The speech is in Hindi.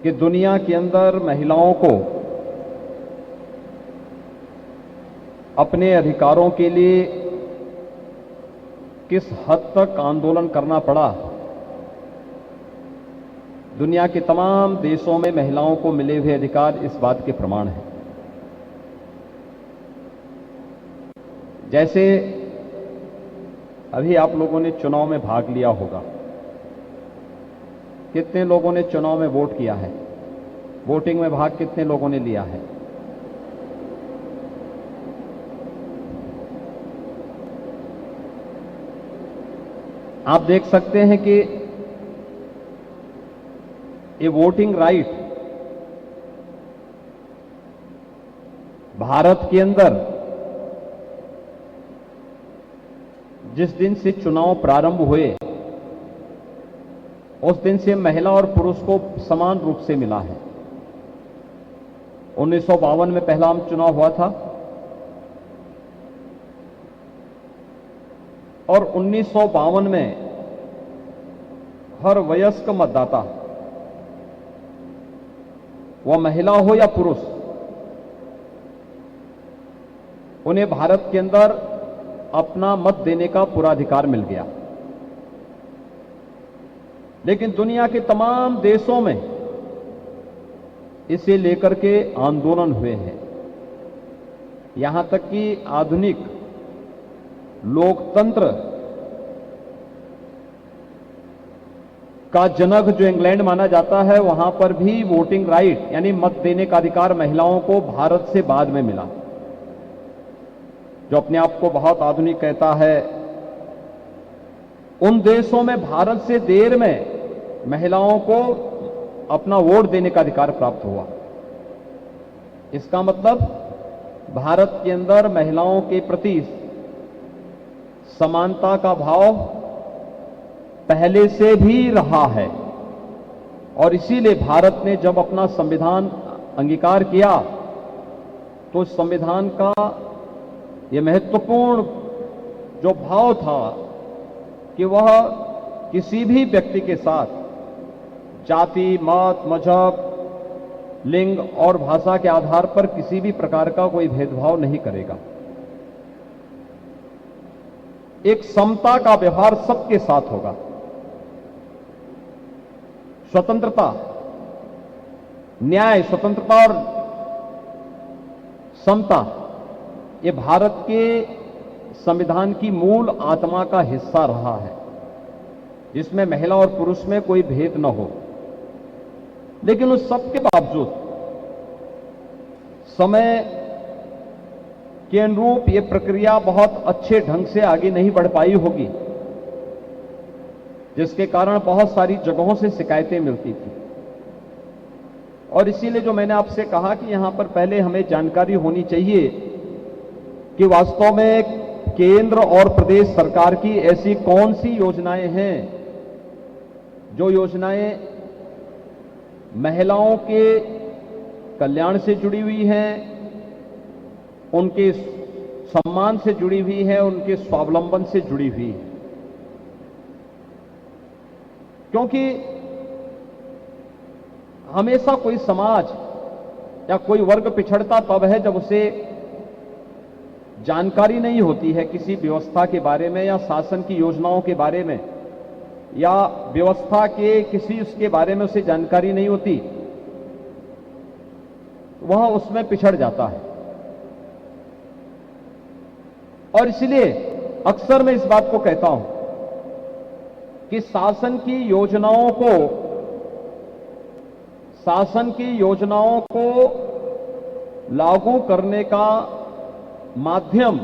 कि दुनिया के अंदर महिलाओं को अपने अधिकारों के लिए किस हद तक आंदोलन करना पड़ा, दुनिया के तमाम देशों में महिलाओं को मिले हुए अधिकार इस बात के प्रमाण हैं। जैसे अभी आप लोगों ने चुनाव में भाग लिया होगा, कितने लोगों ने चुनाव में वोट किया है? वोटिंग में भाग कितने लोगों ने लिया है? आप देख सकते हैं कि ये वोटिंग राइट भारत के अंदर जिस दिन से चुनाव प्रारंभ हुए उस दिन से महिला और पुरुष को समान रूप से मिला है। 1952 में पहला चुनाव हुआ था और 1952 में हर वयस्क मतदाता, वह महिला हो या पुरुष, उन्हें भारत के अंदर अपना मत देने का पूरा अधिकार मिल गया। लेकिन दुनिया के तमाम देशों में इसे लेकर के आंदोलन हुए हैं। यहां तक कि आधुनिक लोकतंत्र का जनक जो इंग्लैंड माना जाता है, वहां पर भी वोटिंग राइट यानी मत देने का अधिकार महिलाओं को भारत से बाद में मिला। जो अपने आप को बहुत आधुनिक कहता है, उन देशों में भारत से देर में महिलाओं को अपना वोट देने का अधिकार प्राप्त हुआ। इसका मतलब भारत के अंदर महिलाओं के प्रति समानता का भाव पहले से भी रहा है और इसीलिए भारत ने जब अपना संविधान अंगीकार किया तो संविधान का यह महत्वपूर्ण जो भाव था कि वह किसी भी व्यक्ति के साथ जाति, मत, मजहब, लिंग और भाषा के आधार पर किसी भी प्रकार का कोई भेदभाव नहीं करेगा। एक समता का व्यवहार सबके साथ होगा। स्वतंत्रता, न्याय, स्वतंत्रता और समता, ये भारत के संविधान की मूल आत्मा का हिस्सा रहा है, जिसमें महिला और पुरुष में कोई भेद न हो। लेकिन उस सब के बावजूद समय के अनुरूप ये प्रक्रिया बहुत अच्छे ढंग से आगे नहीं बढ़ पाई होगी, जिसके कारण बहुत सारी जगहों से शिकायतें मिलती थी। और इसीलिए जो मैंने आपसे कहा कि यहां पर पहले हमें जानकारी होनी चाहिए कि वास्तव में केंद्र और प्रदेश सरकार की ऐसी कौन सी योजनाएं हैं जो योजनाएं महिलाओं के कल्याण से जुड़ी हुई हैं, उनके सम्मान से जुड़ी हुई है, उनके स्वावलंबन से जुड़ी हुई है। क्योंकि हमेशा कोई समाज या कोई वर्ग पिछड़ता तब है जब उसे जानकारी नहीं होती है किसी व्यवस्था के बारे में या शासन की योजनाओं के बारे में या व्यवस्था के किसी उसके बारे में उसे जानकारी नहीं होती, वह उसमें पिछड़ जाता है। और इसलिए अक्सर मैं इस बात को कहता हूं कि शासन की योजनाओं को लागू करने का माध्यम